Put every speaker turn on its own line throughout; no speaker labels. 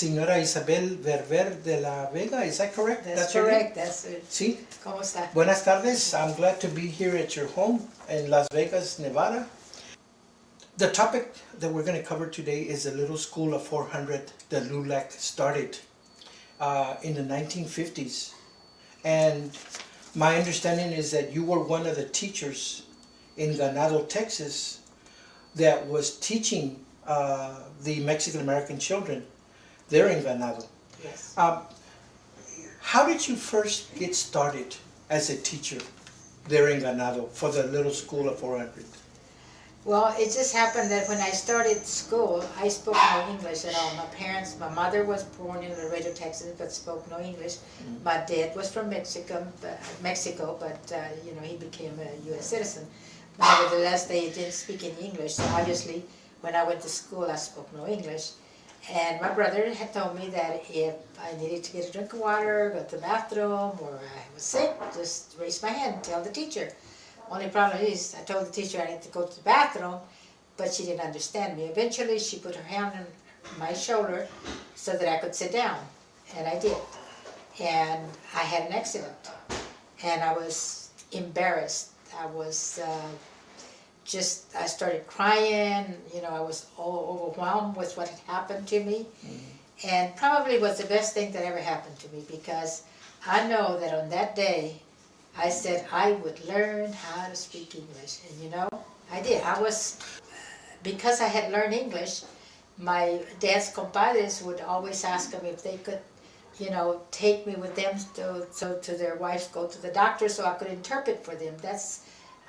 Señora Isabel Verver de la Vega, is that correct?
That's correct, that's it.
Sí.
¿Cómo está?
Buenas tardes, I'm glad to be here at your home in Las Vegas, Nevada. The topic that we're going to cover today is the little school of 400 that LULAC started in the 1950s. And my understanding is that you were one of the teachers in Ganado, Texas, that was teaching the Mexican-American children there in Ganado.
Yes.
How did you first get started as a teacher there in Ganado for the little school of 400?
Well, it just happened that when I started school, I spoke no English at all. My mother was born in Laredo, Texas, but spoke no English. Mm-hmm. My dad was from Mexico, but you know, he became a U.S. citizen. Nevertheless, they didn't speak any English, so obviously, when I went to school, I spoke no English. And my brother had told me that if I needed to get a drink of water, go to the bathroom, or I was sick, just raise my hand and tell the teacher. Only problem is, I told the teacher I need to go to the bathroom, but she didn't understand me. Eventually, she put her hand on my shoulder so that I could sit down, and I did. And I had an accident, and I was embarrassed. I was I started crying, you know, I was all overwhelmed with what had happened to me. Mm-hmm. And probably was the best thing that ever happened to me, because I know that on that day, I said I would learn how to speak English, and you know, I did. Because I had learned English, my dad's compadres would always ask them if they could, you know, take me with them to their wives go to the doctor so I could interpret for them.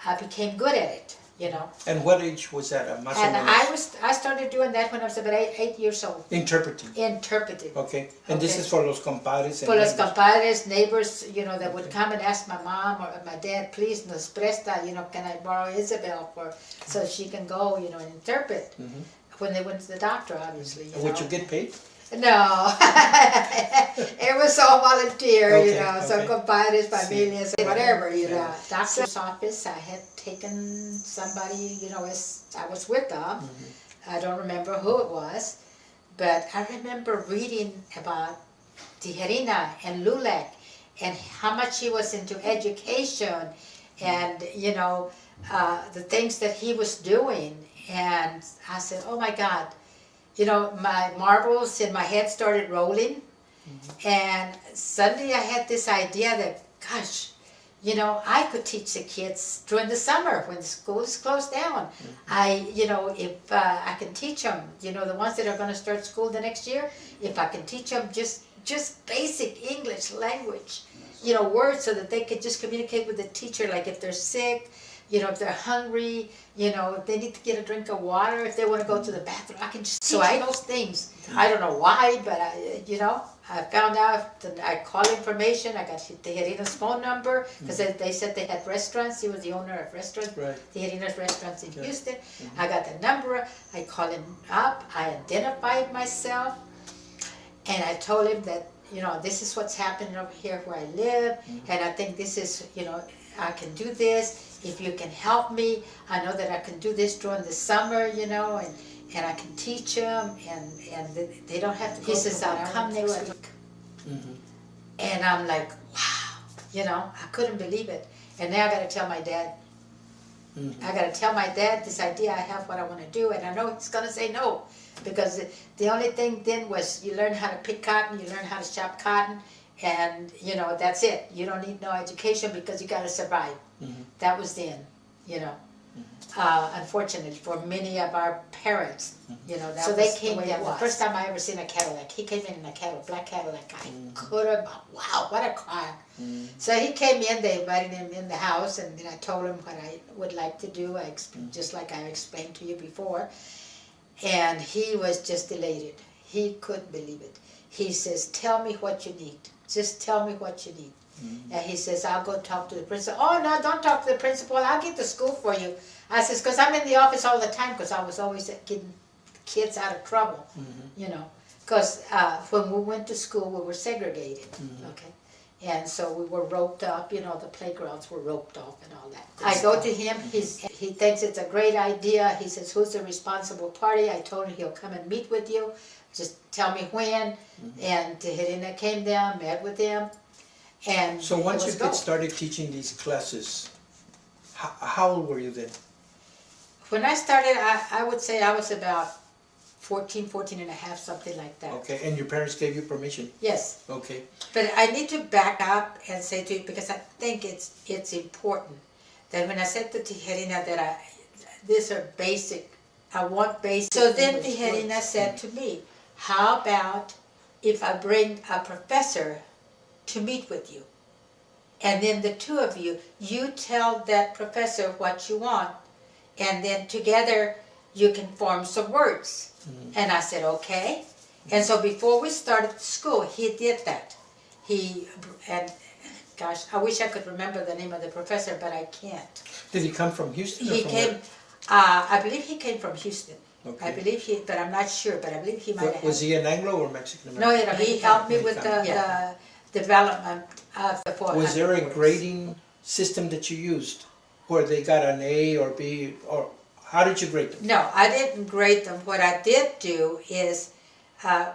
I became good at it, you know.
And what age was that?
I started doing that when I was about 8 years old.
Interpreting. Okay. And this is for los compadres.
For los compadres, neighbors, you know, that would come and ask my mom or my dad, please, nos presta, you know, can I borrow Isabel so she can go, you know, and interpret. Mm-hmm. When they went to the doctor, obviously.
Would you get paid?
No, it was all volunteer, okay, you know, so compadres, familias, whatever, you know. Doctor's office, I had taken somebody, you know, I was with them. Mm-hmm. I don't remember who it was, but I remember reading about Tijerina and LULAC and how much he was into education and, you know, the things that he was doing. And I said, oh my God. You know, my marbles in my head started rolling, mm-hmm. and suddenly I had this idea that, gosh, you know, I could teach the kids during the summer when the school is closed down. Mm-hmm. You know, if I can teach them, you know, the ones that are going to start school the next year, if I can teach them just basic English language, you know, words so that they could just communicate with the teacher, like if they're sick, you know, if they're hungry, you know, if they need to get a drink of water, if they want to go to the bathroom, I can just teach those things. I don't know why, but you know, I found out that I called information. I got Tijerina's phone number because they said they had restaurants. He was the owner of restaurants, right. Tijerina's restaurants in Houston. Mm-hmm. I got the number. I called him up. I identified myself, and I told him that, you know, this is what's happening over here where I live, and I think this is, you know, I can do this. If you can help me, I know that I can do this during the summer, you know, and I can teach them, and they don't have to go. He says, I'll come next week. Mm-hmm. And I'm like, wow, you know, I couldn't believe it. And now I got to tell my dad. Mm-hmm. I got to tell my dad this idea I have, what I want to do, and I know he's going to say no. Because the only thing then was you learn how to pick cotton, you learn how to chop cotton, and, you know, that's it. You don't need no education because you got to survive. Mm-hmm. That was then, you know. Mm-hmm. Unfortunately, for many of our parents, you know, that so was they came down. The first time I ever seen a Cadillac, he came in a black Cadillac. I could have, wow, what a car. Mm-hmm. So he came in, they invited him in the house, and then I told him what I would like to do, just like I explained to you before. And he was just elated. He couldn't believe it. He says, tell me what you need. Just tell me what you need. Mm-hmm. And he says, I'll go talk to the principal. Oh, no, don't talk to the principal. I'll get to school for you. I says, because I'm in the office all the time, because I was always getting kids out of trouble, you know. Because when we went to school, we were segregated, okay. And so we were roped up, you know, the playgrounds were roped off and all that. I go to him, he thinks it's a great idea. He says, who's the responsible party? I told him he'll come and meet with you. just tell me when, and Tejerina came down, met with them, and
So once you
go.
started teaching these classes, how old were you then?
When I started, I would say I was about 14 and a half, something like that.
Okay, and your parents gave you permission?
Yes.
Okay.
But I need to back up and say to you, because I think it's important, that when I said to Tijerina that these are basic, I want basic. So then Tijerina said to me, how about if I bring a professor to meet with you? And then the two of you, you tell that professor what you want, and then together you can form some words. And I said, okay. And so before we started school, he did that. And gosh, I wish I could remember the name of the professor, but I can't.
Did he come from Houston?
He came, I believe he came from Houston.
Okay.
I believe but I'm not sure, but I believe he might have.
Was he an Anglo or Mexican American?
No, he helped me with the development of the 400
Was there a
words.
grading system that you used where they got an A or B, or how did you grade them?
No, I didn't grade them. What I did do is,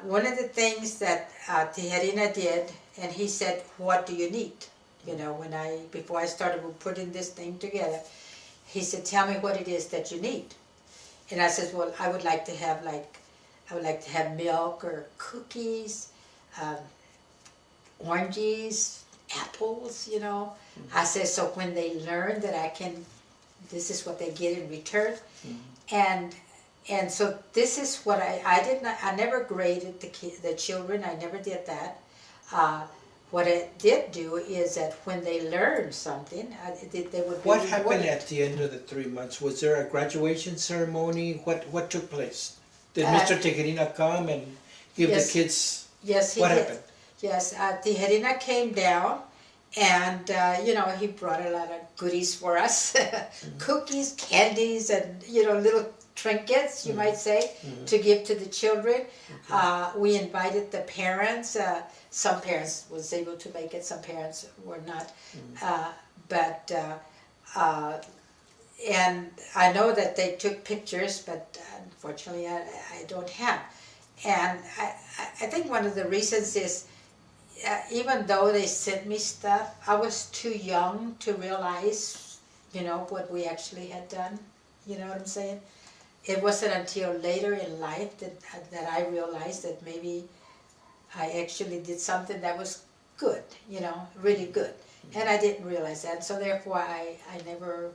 one of the things that Tijerina did, and he said, what do you need? You know, before I started putting this thing together, he said, tell me what it is that you need. And I said, well, I would like to have milk or cookies, oranges, apples, you know. I said, so when they learn that this is what they get in return. And so this is what I never graded the children, I never did that. What I did do is that when they learned something, they would be
What
rewarded.
happened at the end of the 3 months? Was there a graduation ceremony? What took place? Did Mr. Tejerina come and give the kids?
Yes, he
what
did.
happened?
Yes, Tijerina came down, and you know, he brought a lot of goodies for us, cookies, candies, and you know, little trinkets, you might say, to give to the children. We invited the parents. Some parents was able to make it, some parents were not. And I know that they took pictures, but unfortunately I don't have. And I think one of the reasons is, even though they sent me stuff, I was too young to realize, you know, what we actually had done. You know what I'm saying? It wasn't until later in life that I realized that maybe I actually did something that was good, you know, really good. And I didn't realize that, so therefore I never,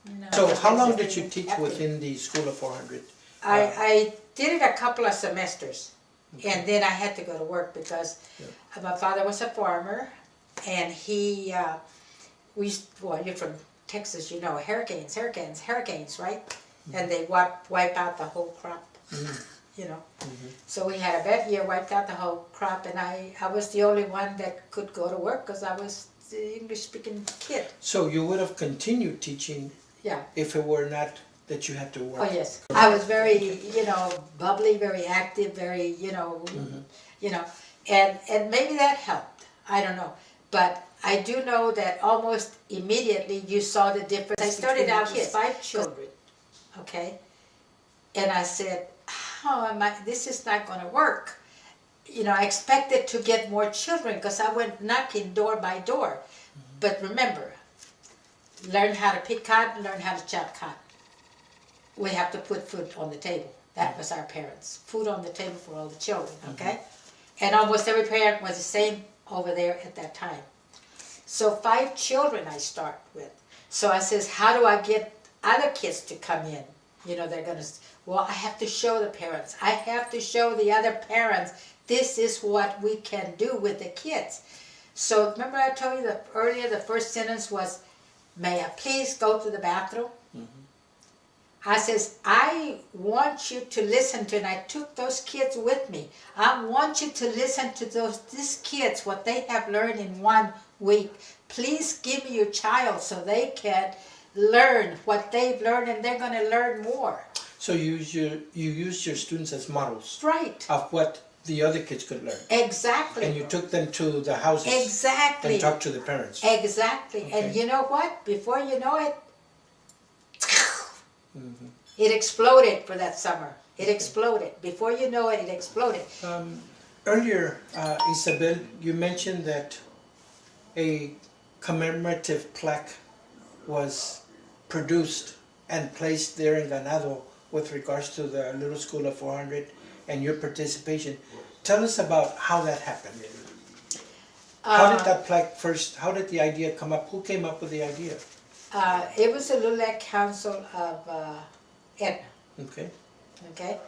you know.
So how long did you teach within the School of 400?
I did it a couple of semesters, and then I had to go to work because my father was a farmer, and you're from Texas, you know, hurricanes, right? And they wipe out the whole crop, you know. So we had a bad year, wiped out the whole crop, and I was the only one that could go to work because I was the English-speaking kid.
So you would have continued teaching if it were not that you had to work?
Oh yes, I was very, you know, bubbly, very active, very, you know, and maybe that helped. I don't know, but I do know that almost immediately you saw the difference. I started out with 5 children, okay, and I said, how am I? This is not going to work. You know, I expected to get more children because I went knocking door by door. But remember, learn how to pick cotton, learn how to chop cotton. We have to put food on the table. That was our parents. Food on the table for all the children, okay? And almost every parent was the same over there at that time. So 5 children I start with. So I says, how do I get other kids to come in? You know, they're going to, well, I have to show the parents. I have to show the other parents this is what we can do with the kids. So remember I told you earlier the first sentence was, may I please go to the bathroom? I says, I want you to listen to, and I took those kids with me. I want you to listen to these kids, what they have learned in 1 week. Please give me your child so they can learn what they've learned, and they're going to learn more.
So you used your students as models,
right,
of what the other kids could learn.
Exactly.
And you took them to the houses.
Exactly.
And talked to the parents.
Exactly.
Okay.
And you know what? Before you know it, It exploded for that summer. It exploded. Before you know it, it exploded.
Earlier, Isabel, you mentioned that a commemorative plaque was produced and placed there in Ganado with regards to the Little School of 400 and your participation. Tell us about how that happened. How did that plaque first, how did the idea come up? Who came up with the idea?
It was the LULAC Council of Edna.
Okay.
Okay.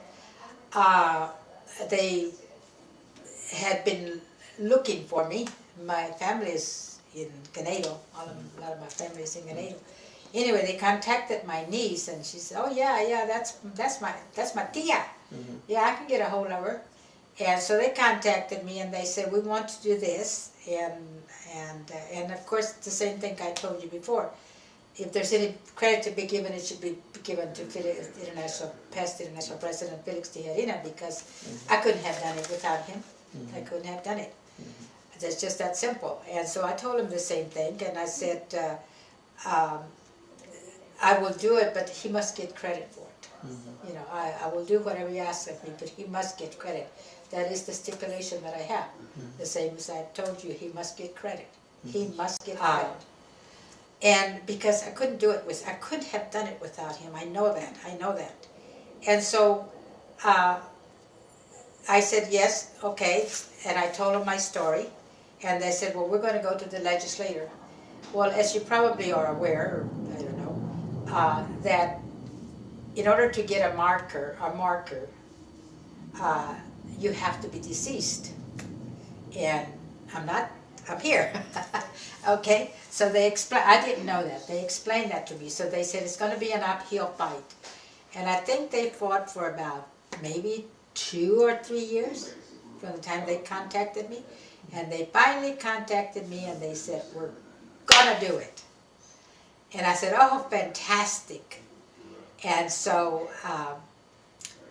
They had been looking for me. My family is in Ganado. A lot of my family is in Ganado. Anyway, they contacted my niece, and she said, "Oh yeah, that's my tia. Yeah, I can get a hold of her." And so they contacted me, and they said, "We want to do this," and of course the same thing I told you before. If there's any credit to be given, it should be given to past international President Felix Tijerina, because I couldn't have done it without him. I couldn't have done it. It's just that simple. And so I told him the same thing, and I said, I will do it, but he must get credit for it. You know, I will do whatever he asks of me, but he must get credit. That is the stipulation that I have. The same as I told you, he must get credit. He must get credit. And because I couldn't do it I couldn't have done it without him. I know that. And so I said, yes, okay, and I told them my story, and they said, well, we're going to go to the legislator. Well, as you probably are aware, or I don't know, that in order to get a marker, you have to be deceased, and I'm here. Okay, so they explained, I didn't know that, they explained that to me, so they said it's going to be an uphill fight, and I think they fought for about maybe 2 or 3 years from the time they contacted me, and they finally contacted me and they said, we're gonna do it. And I said, oh, fantastic. And so,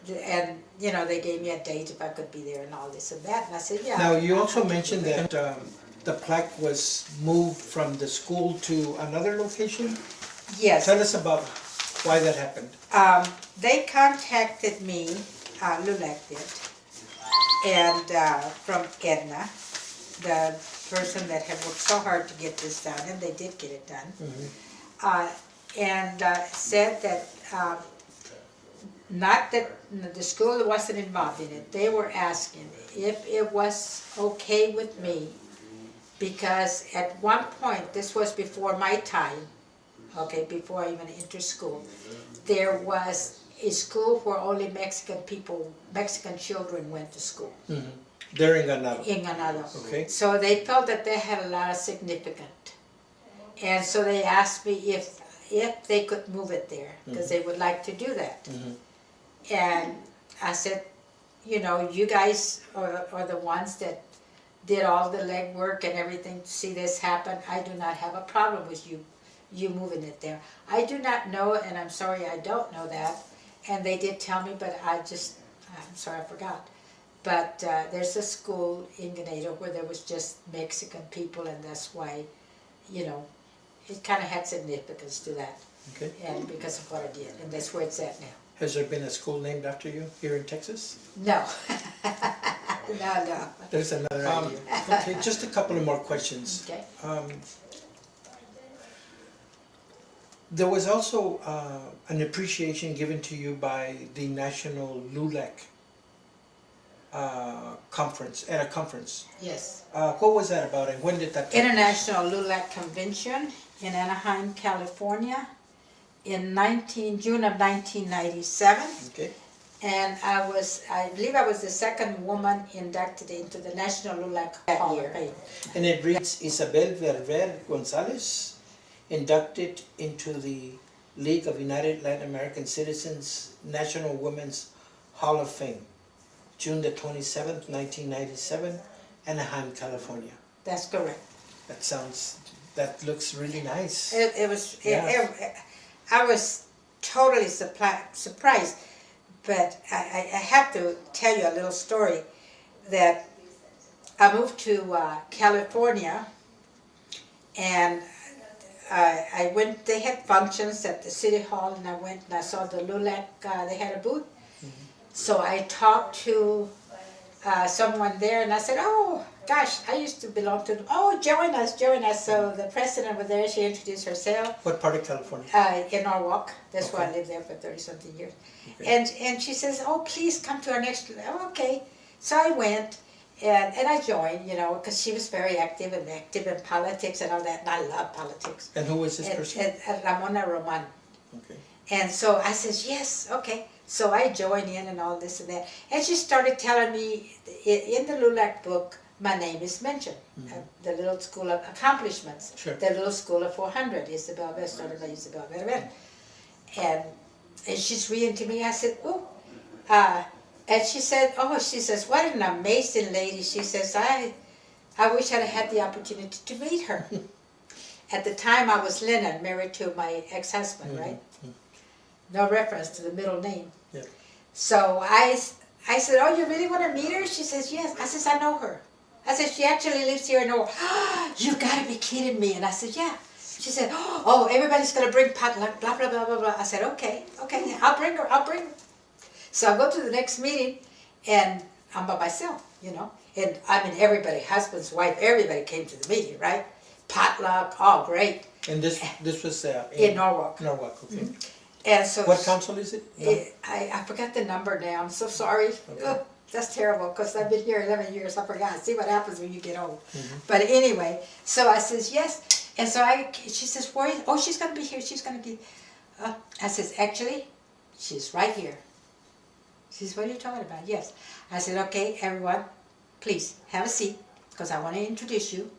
and you know, they gave me a date if I could be there and all this and that, and I said, yeah.
Now, you also mentioned that the plaque was moved from the school to another location?
Yes.
Tell us about why that happened.
They contacted me, LULAC did, and from Edna, the person that had worked so hard to get this done, and they did get it done, and said that not that the school wasn't involved in it, they were asking if it was okay with me, because at one point, this was before my time, okay, before I even entered school, there was a school where only Mexican children went to school.
There in Ganado?
In Ganado.
Okay.
So they felt that they had a lot of significance. And so they asked me if they could move it there, because they would like to do that. And I said, you know, you guys are the ones that did all the legwork and everything to see this happen. I do not have a problem with you moving it there. I do not know, and I'm sorry I don't know that, and they did tell me, but I'm sorry I forgot. But there's a school in Ganado where there was just Mexican people, and that's why, you know, it kind of had significance to that.
Okay.
And because of what I did, and that's where it's at now.
Has there been a school named after you here in Texas?
No. No.
There's another idea. Okay, just a couple of more questions.
Okay.
There was also an appreciation given to you by the National LULAC conference, at a conference.
Yes.
What was that about, and when did that take place?
International LULAC Convention in Anaheim, California, in June of 1997.
Okay.
And I believe I was the second woman inducted into the National LULAC Hall of Fame.
And it reads, Isabel Ver Gonzalez, inducted into the League of United Latin American Citizens National Women's Hall of Fame, June the 27th, 1997, Anaheim, California.
That's correct.
That looks really nice.
It was, I was totally surprised, but I have to tell you a little story that I moved to California, and I went, they had functions at the city hall, and I went and I saw the LULAC, they had a booth. So I talked to someone there, and I said, oh, gosh, I used to belong to, oh, join us, join us. So the president was there, she introduced herself.
What part of California?
In Norwalk. That's why I lived there for 30-something years. Okay. And she says, oh, please come to our next, oh, okay. So I went, and I joined, you know, because she was very active in politics and all that, and I love politics.
And who was this person?
Ramona Roman.
Okay.
And so I says, yes, okay. So I joined in and all this and that. And she started telling me, in the LULAC book, my name is mentioned. The Little School of Accomplishments. Sure. The Little School of 400, Isabel Ver, started by Isabel Ver. And she's reading to me. I said, oh. And she said, oh, she says, what an amazing lady. She says, I wish I'd had the opportunity to meet her. At the time, I was Lennon, married to my ex-husband, right? No reference to the middle name. Yeah. So I said, oh, you really want to meet her? She says, yes. I says, I know her. I said, she actually lives here in Norwalk. Oh, you got to be kidding me. And I said, yeah. She said, oh, everybody's going to bring potluck, blah, blah, blah, blah, blah. I said, okay, I'll bring her, I'll bring her. So I go to the next meeting, and I'm by myself, you know. And I mean, everybody, husband's wife, everybody came to the meeting, right? Potluck, all great.
And this was
in Norwalk.
Norwalk, okay.
And so
what council is it?
I forgot the number now. I'm so sorry. Okay. Oh, that's terrible, because I've been here 11 years. I forgot. See what happens when you get old. But anyway, so I says yes. And so she says, where is, oh, she's going to be here. She's going to be. I says, actually, she's right here. She says, what are you talking about? Yes. I said, okay, everyone, please have a seat, because I want to introduce you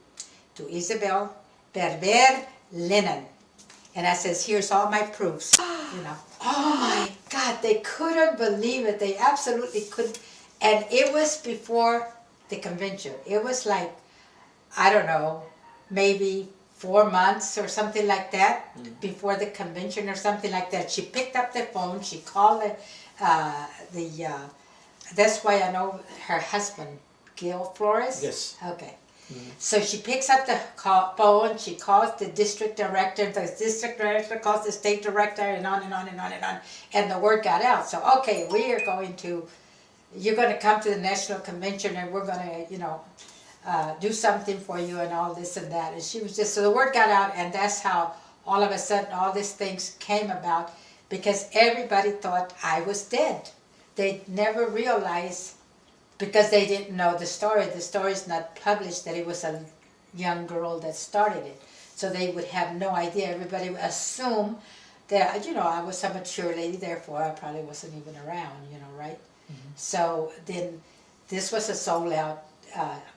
to Isabel Verver Lennon. And I says, here's all my proofs, you know. Oh my God, they couldn't believe it. They absolutely couldn't. And it was before the convention. It was like, I don't know, maybe 4 months or something like that, before the convention or something like that. She picked up the phone, she called that's why I know her husband, Gil Flores. Yes. Okay. So she picks up the phone, she calls the district director calls the state director, and on and on and on and on. And the word got out. So, okay, you're going to come to the national convention, and we're going to, you know, do something for you and all this and that. And she was just, so the word got out, and that's how all of a sudden all these things came about, because everybody thought I was dead. They never realized, because they didn't know the story. The story's not published, that it was a young girl that started it. So they would have no idea. Everybody would assume that, you know, I was a mature lady, therefore I probably wasn't even around, you know, right? So then this was a sold out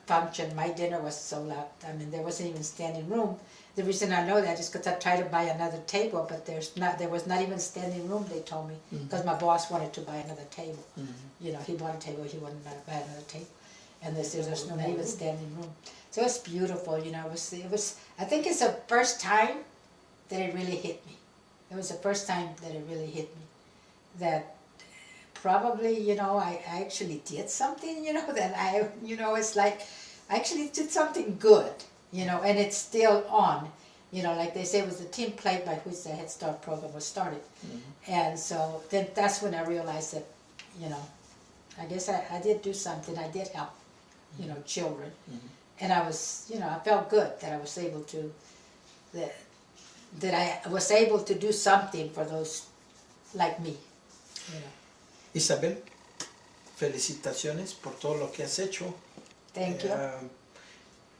function. My dinner was sold out. I mean, there wasn't even standing room. The reason I know that is because I tried to buy another table, but there was not even standing room, they told me, because my boss wanted to buy another table. You know, he bought a table, he wanted to buy another table. And there's not even standing room. So it was beautiful, you know, it was, I think it's the first time that it really hit me. It was the first time that it really hit me. That probably, you know, I actually did something, you know, that you know, it's like, I actually did something good. You know, and it's still on. You know, like they say, it was the team played by which the Head Start program was started. And so then that's when I realized that, you know, I guess I did do something. I did help, you know, children. And I was, you know, I felt good that I was able to, that I was able to do something for those like me. You know.
Isabel, felicitaciones por todo lo que has hecho.
Thank you.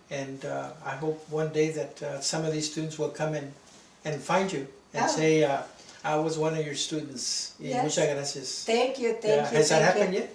And I hope one day that some of these students will come and find you and say, I was one of your students.
Yes.
Muchas gracias.
Thank you, thank you.
Has that happened yet?